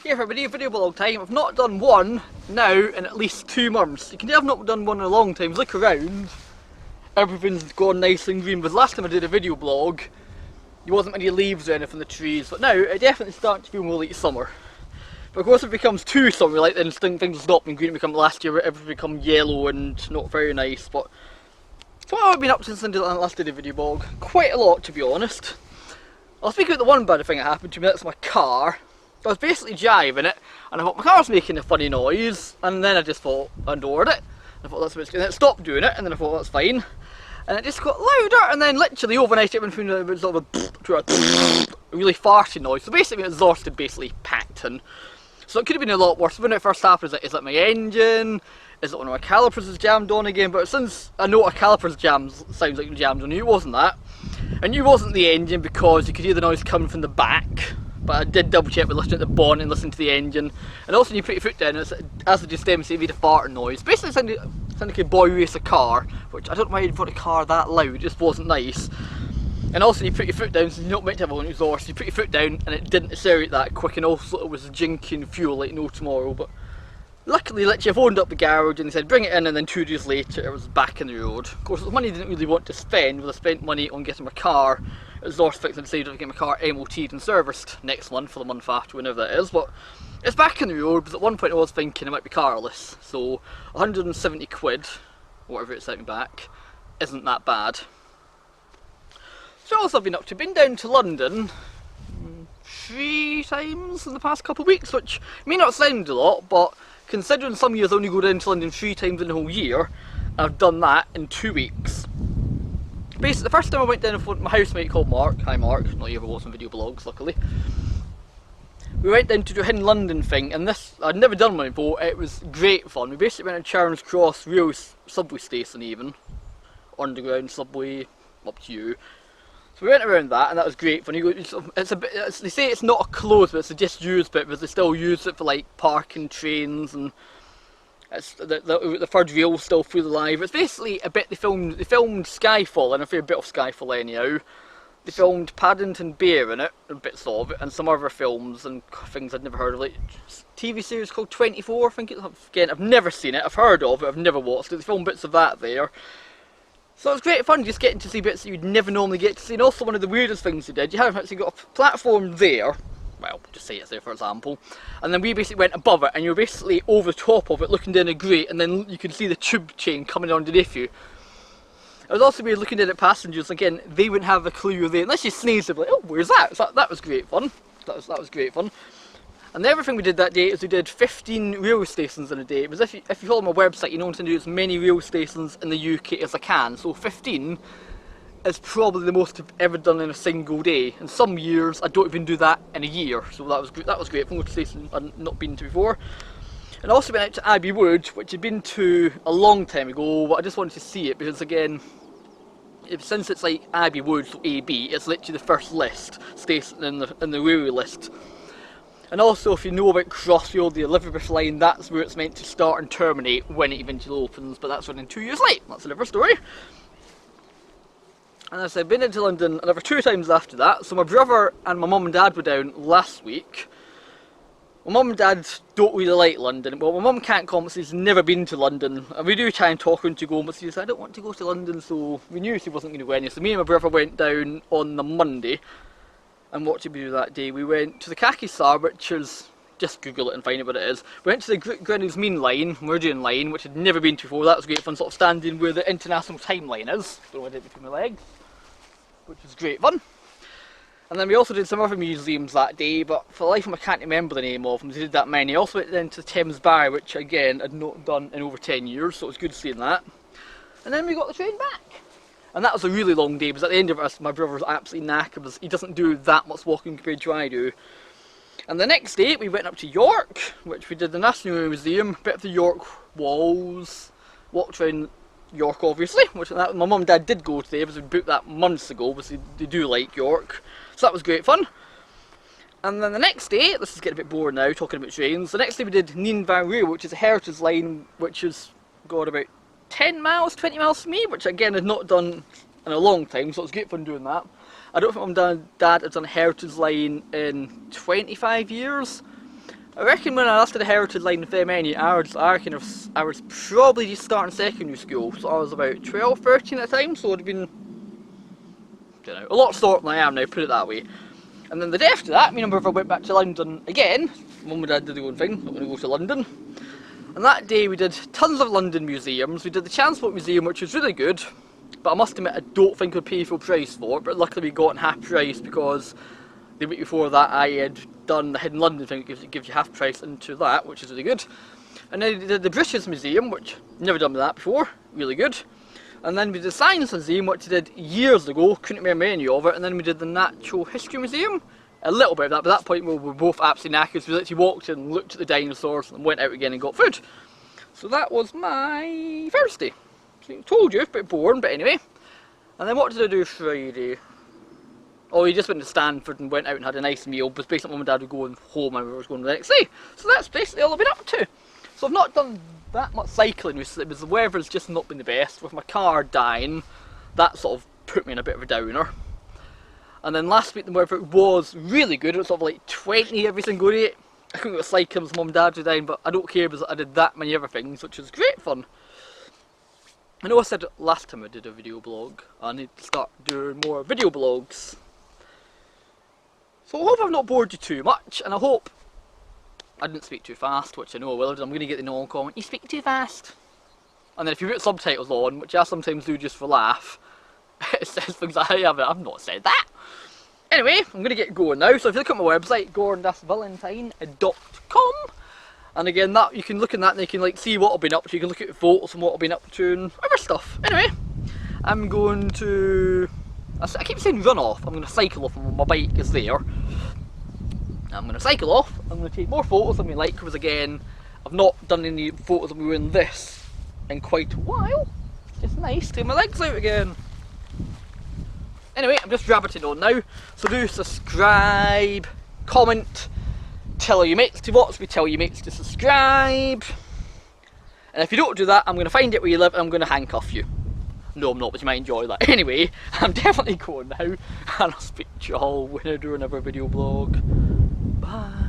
Hey everybody, video blog time. I've not done one now in at least 2 months. You can tell I've not done one in a long time. Look around, everything's gone nice and green. But the last time I did a video blog, there wasn't many leaves or anything on the trees. But now, it definitely starting to feel more like summer. But of course if it becomes too summer, like then things will stop being green, become last year where everything become yellow and not very nice. But that's what I've been up to since I last did a video blog. Quite a lot, to be honest. I'll speak about the one bad thing that happened to me, that's my car. I was basically driving it, and I thought my car was making a funny noise, and then I just thought I ignored it. I thought that's what it's doing. It stopped doing it, and then I thought that's fine. And it just got louder, and then literally overnight it went from a sort of a really farty noise. So basically my exhaust had basically packed in. So it could have been a lot worse. When it first happened, is it my engine? Is it one of my calipers is jammed on again? But since I know a caliper's jams sounds like it jammed on, it wasn't that. I knew it wasn't the engine because you could hear the noise coming from the back. But I did double check with listening to the bonnet and listening to the engine. And also when you put your foot down, as I just demonstrated, it made a farting noise. Basically it sounded like a boy race a car, which I don't know why you'd put a car that loud, it just wasn't nice. And also you put your foot down, so you're not meant to have one exhaust, you put your foot down and it didn't accelerate that quick, and also it was jinking fuel like no tomorrow. But luckily, literally I phoned up the garage and they said bring it in, and then 2 days later it was back in the road. Of course, it was money I didn't really want to spend, but I spent money on getting my car exhaust fixed and decided to get my car MOT'd and serviced next month for the month after, whenever that is. But it's back in the road, because at one point I was thinking it might be carless, so 170 quid, whatever it sent me back, isn't that bad. So what else I've been up to? Been down to London 3 times in the past couple of weeks, which may not sound a lot, but considering some years I only go down to London 3 times in the whole year, I've done that in 2 weeks. Basically, the first time I went down with my housemate called Mark, hi Mark, not you ever watching video blogs luckily. We went down to do a hidden London thing, and this, I'd never done one before, it was great fun. We basically went to Charing Cross Rail subway station even, underground subway, up to you. So we went around that, and that was great fun. You go, it's a bit, they say it's not a closed bit, it's a disused bit, but they still use it for like parking trains, and it's the third rail's still fully live. It's basically a bit they filmed Skyfall, and a fair bit of Skyfall anyhow. They filmed Paddington Bear in it, bits of it, and some other films and things I'd never heard of, like TV series called 24, I think it's, again, I've never seen it, I've heard of it, I've never watched it. They filmed bits of that there. So it was great fun just getting to see bits that you'd never normally get to see. And also one of the weirdest things they did, you have actually got a platform there, well, just say it's there for example, and then we basically went above it, and you were basically over the top of it looking down a grate, and then you could see the tube chain coming underneath you. It was also weird looking down at passengers, again, they wouldn't have a clue you're there, unless you sneezed, they'd be like, oh, where's that? So that was great fun. That was great fun. And the other thing we did that day is we did 15 railway stations in a day. It was if you follow my website, you know I'm trying to do as many railway stations in the UK as I can. So 15 is probably the most I've ever done in a single day. And some years I don't even do that in a year. So that was great. From a station I'd not been to before. And I also went out to Abbey Wood, which I'd been to a long time ago, but I just wanted to see it because again, since it's like Abbey Wood, so AB, it's literally the first list station in the railway list. And also, if you know about Crossrail, the Elizabeth line, that's where it's meant to start and terminate when it eventually opens, but that's running 2 years late. That's a different story. And as I said, I've been into London another 2 times after that. So my brother and my mum and dad were down last week. My mum and dad don't really like London, but my mum can't come, she's never been to London. And we do try and talk her into going, but she said, I don't want to go to London, so we knew she wasn't going to go anywhere. So me and my brother went down on the Monday. And what did we do that day? We went to the Kakisar, which is, just Google it and find out what it is. We went to the Greenwich Mean Line, Meridian Line, which I'd never been to before. That was great fun, sort of standing where the International Time Line is. Don't know what I did between my legs, which was great fun. And then we also did some other museums that day, but for the life of me I can't remember the name of them. They did that many. I also went then to the Thames Bar, which again I'd not done in over 10 years, so it was good seeing that. And then we got the train back. And that was a really long day, because at the end of it, my brother was absolutely knackered, because he doesn't do that much walking compared to I do. And the next day, we went up to York, which we did the National Museum, bit of the York walls, walked around York obviously, which my mum and dad did go today, because we booked that months ago, because they do like York. So that was great fun. And then the next day, this is getting a bit boring now, talking about trains, the next day we did Nene Valley Railway, which is a heritage line, which has got about 10 miles, 20 miles for me, which again I'd not done in a long time, so it was great fun doing that. I don't think Mum and Dad have done a heritage line in 25 years. I reckon when I last did a heritage line in Femeni, I was probably just starting secondary school, so I was about 12, 13 at the time, so it would have been, I don't know, a lot shorter than I am now, put it that way. And then the day after that, me and my brother went back to London again. Mum and Dad did their own thing, not going to go to London. And that day we did tons of London museums. We did the Transport Museum, which was really good, but I must admit I don't think I'd pay full price for it, but luckily we got in half price because the week before that I had done the Hidden London thing, it gives you half price into that, which is really good. And then we did the British Museum, which never done that before, really good. And then we did the Science Museum, which I did years ago, couldn't remember any of it. And then we did the Natural History Museum, a little bit of that, but at that point we were both absolutely knackered, so we literally walked in, looked at the dinosaurs and went out again and got food. So that was my Thursday. So I told you, a bit boring, but anyway. And then what did I do Friday? Oh, we just went to Stanford and went out and had a nice meal, because basically Mum and Dad were going home and we were going the next day. So that's basically all I've been up to. So I've not done that much cycling recently, because the weather's just not been the best. With my car dying, that sort of put me in a bit of a downer. And then last week the weather was really good, it was sort of like 20 every single day. I couldn't go cycling because Mum and Dad were dying, but I don't care because I did that many other things, which was great fun. I know I said last time I did a video blog, I need to start doing more video blogs. So I hope I've not bored you too much, and I hope I didn't speak too fast, which I know I will. I'm going to get the no comment, you speak too fast. And then if you put subtitles on, which I sometimes do just for laugh, it says things I've not said that. Anyway, I'm going to get going now, so if you look at my website, gordon-valentine.com, and again, that you can look at that and you can like see what I've been up to, you can look at photos and what I've been up to and other stuff. Anyway, I'm going to, I keep saying run off, I'm going to cycle off and my bike is there. I'm going to cycle off, I'm going to take more photos of me like, because again, I've not done any photos of me wearing this in quite a while. It's nice to take my legs out again. Anyway, I'm just rabbiting on now, so do subscribe, comment, tell your mates to watch me, tell your mates to subscribe. And if you don't do that, I'm going to find out where you live and I'm going to handcuff you. No, I'm not, but you might enjoy that. Anyway, I'm definitely going now, and I'll speak to you all when I do another video blog. Bye.